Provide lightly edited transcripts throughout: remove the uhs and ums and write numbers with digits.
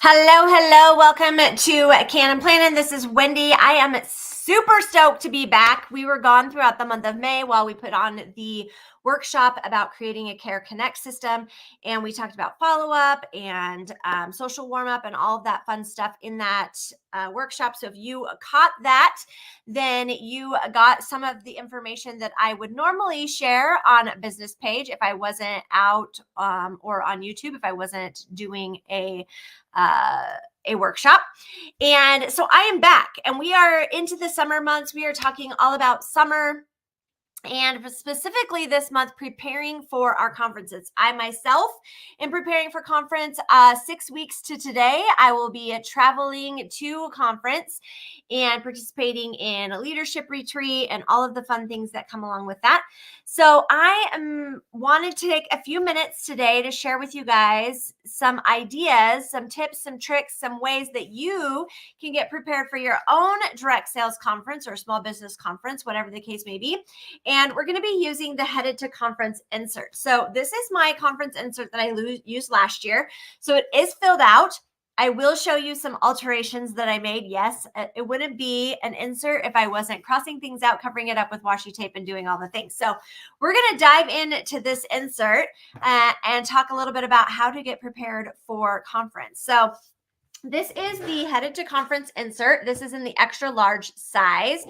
Hello. Welcome to Canon Planning. This is Wendy. I am super stoked to be back. We were gone throughout the month of May while we put on the workshop about creating a Care Connect system. And we talked about follow-up and social warm-up and all of that fun stuff in that workshop. So if you caught that, then you got some of the information that I would normally share on a business page if I wasn't out or on YouTube, if I wasn't doing a workshop. And so I am back and we are into the summer months. We are talking all about summer and specifically this month preparing for our conferences. I myself am preparing for conference 6 weeks to today. I will be traveling to a conference and participating in a leadership retreat and all of the fun things that come along with that. So I wanted to take a few minutes today to share with you guys some ideas, some tips, some tricks, some ways that you can get prepared for your own direct sales conference or small business conference, whatever the case may be. And we're going to be using the Headed to Conference insert. So this is my conference insert that I used last year. So it is filled out. I will show you some alterations that I made. Yes, it wouldn't be an insert if I wasn't crossing things out, covering it up with washi tape and doing all the things. So we're going to dive into this insert and talk a little bit about how to get prepared for conference. So this is the Headed to Conference insert. This is in the extra large size.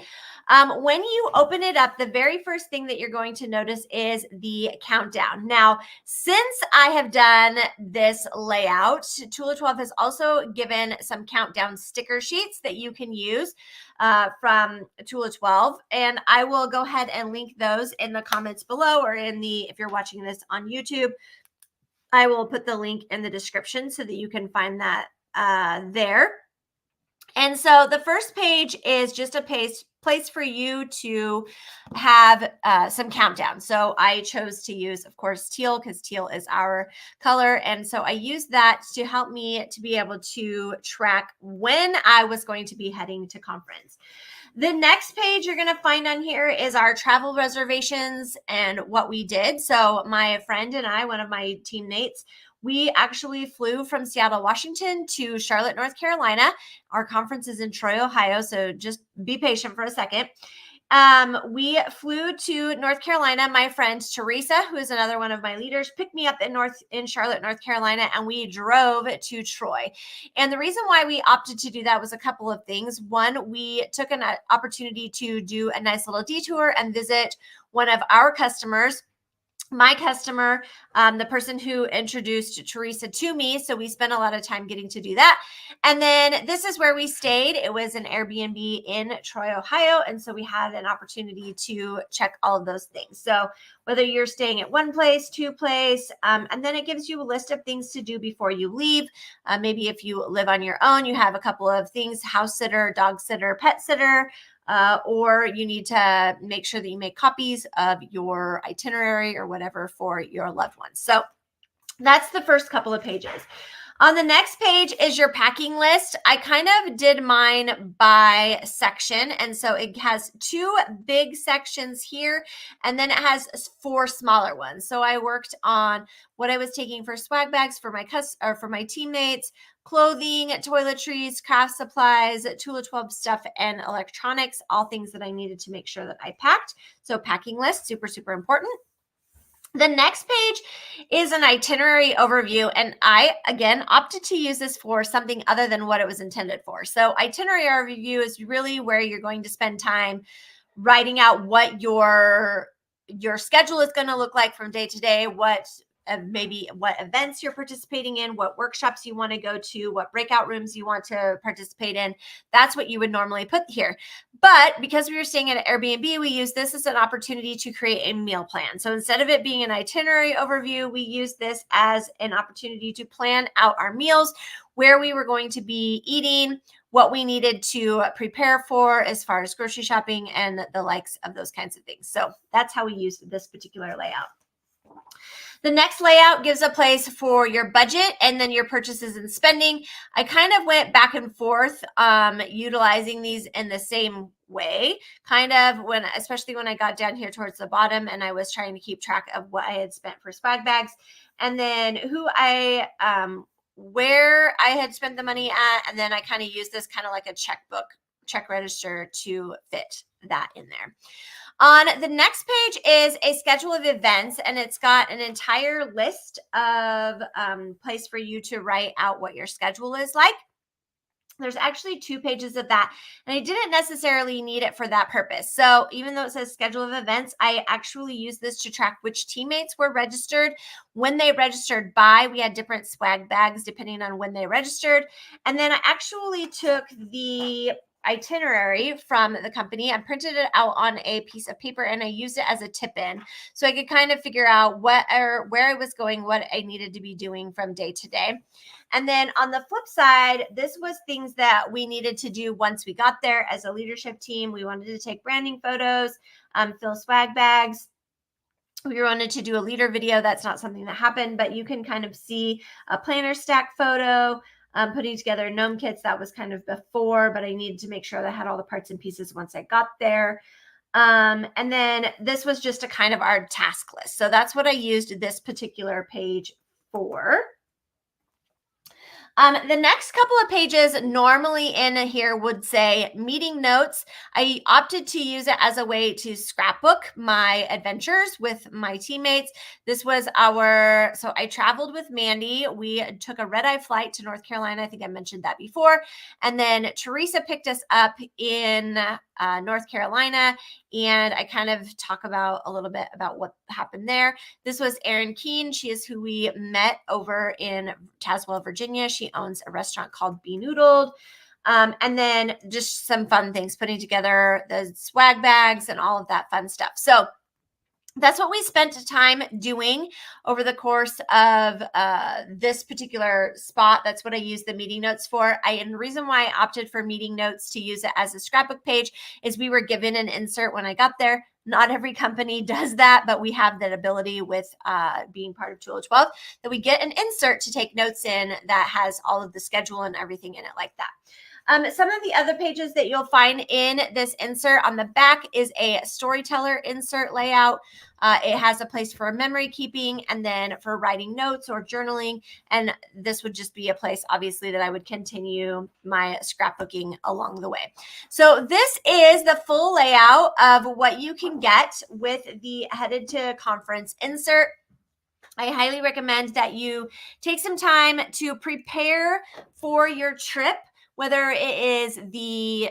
When you open it up, the very first thing that you're going to notice is the countdown. Now, since I have done this layout, Tula 12 has also given some countdown sticker sheets that you can use from Tula 12. And I will go ahead and link those in the comments below or if you're watching this on YouTube, I will put the link in the description so that you can find that there. And so the first page is just a place for you to have some countdown. So I chose to use, of course, teal because teal is our color. And so I used that to help me to be able to track when I was going to be heading to conference. The next page you're going to find on here is our travel reservations and what we did. So my friend and I, one of my teammates, we actually flew from Seattle, Washington to Charlotte, North Carolina. Our conference is in Troy, Ohio, so just be patient for a second. We flew to North Carolina. My friend Teresa, who is another one of my leaders, picked me up in Charlotte, North Carolina, and we drove to Troy. And the reason why we opted to do that was a couple of things. One, we took an opportunity to do a nice little detour and visit one of our customers, my customer, the person who introduced Teresa to me. So we spent a lot of time getting to do that. And then this is where we stayed. It was an Airbnb in Troy, Ohio. And so we had an opportunity to check all of those things. So whether you're staying at one place, two place, and then it gives you a list of things to do before you leave. Maybe if you live on your own, you have a couple of things: house sitter, dog sitter, pet sitter. Or you need to make sure that you make copies of your itinerary or whatever for your loved ones. So that's the first couple of pages. On the next page is your packing list. I kind of did mine by section. And so it has 2 big sections here, and then it has 4 smaller ones. So I worked on what I was taking for swag bags for my teammates, clothing, toiletries, craft supplies, Tula 12 stuff, and electronics, all things that I needed to make sure that I packed. So packing list, super, super important. The next page is an itinerary overview, and I, again, opted to use this for something other than what it was intended for. So itinerary overview is really where you're going to spend time writing out what your schedule is going to look like from day to day, maybe what events you're participating in, what workshops you want to go to, what breakout rooms you want to participate in. That's what you would normally put here. But because we were staying at an Airbnb, we used this as an opportunity to create a meal plan. So instead of it being an itinerary overview, we used this as an opportunity to plan out our meals, where we were going to be eating, what we needed to prepare for as far as grocery shopping and the likes of those kinds of things. So that's how we used this particular layout. The next layout gives a place for your budget and then your purchases and spending. I kind of went back and forth utilizing these in the same way, especially when I got down here towards the bottom and I was trying to keep track of what I had spent for swag bags, and then who I where I had spent the money at, and then I kind of used this kind of like a check register to fit that in there. On the next page is a schedule of events, and it's got an entire list of place for you to write out what your schedule is like. There's actually 2 pages of that, and I didn't necessarily need it for that purpose. So even though it says schedule of events, I actually use this to track which teammates were registered, when they registered by. We had different swag bags depending on when they registered. And then I actually took the itinerary from the company and printed it out on a piece of paper, and I used it as a tip-in so I could kind of figure out where I was going, what I needed to be doing from day to day. And then on the flip side, this was things that we needed to do once we got there as a leadership team. We wanted to take branding photos, fill swag bags. We wanted to do a leader video. That's not something that happened, but you can kind of see a planner stack photo, putting together gnome kits. That was kind of before, but I needed to make sure that I had all the parts and pieces once I got there. And then this was just a kind of our task list. So that's what I used this particular page for. The next couple of pages normally in here would say meeting notes. I opted to use it as a way to scrapbook my adventures with my teammates. This was so I traveled with Mandy. We took a red-eye flight to North Carolina. I think I mentioned that before. And then Teresa picked us up in North Carolina, and I kind of talk about a little bit about what happened there. This was Erin Keene. She is who we met over in Tazewell, Virginia. She owns a restaurant called Be Noodled. And then just some fun things, putting together the swag bags and all of that fun stuff. So that's what we spent time doing over the course of this particular spot. That's what I used the meeting notes for. And the reason why I opted for meeting notes to use it as a scrapbook page is we were given an insert when I got there. Not every company does that, but we have that ability with being part of 2012 that we get an insert to take notes in that has all of the schedule and everything in it like that. Some of the other pages that you'll find in this insert on the back is a storyteller insert layout. It has a place for memory keeping and then for writing notes or journaling. And this would just be a place, obviously, that I would continue my scrapbooking along the way. So this is the full layout of what you can get with the Headed to Conference insert. I highly recommend that you take some time to prepare for your trip, whether it is the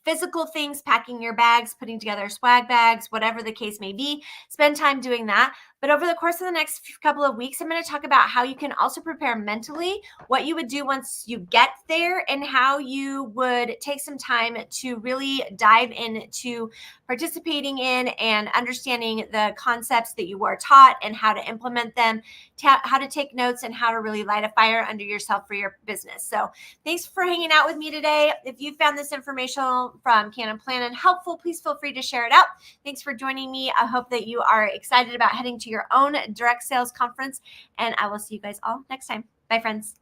physical things, packing your bags, putting together swag bags, whatever the case may be. Spend time doing that. But over the course of the next couple of weeks, I'm going to talk about how you can also prepare mentally, what you would do once you get there, and how you would take some time to really dive into participating in and understanding the concepts that you are taught and how to implement them, how to take notes, and how to really light a fire under yourself for your business. So thanks for hanging out with me today. If you found this information from Can and Plan helpful, please feel free to share it out. Thanks for joining me. I hope that you are excited about heading to your own direct sales conference, and I will see you guys all next time. Bye, friends.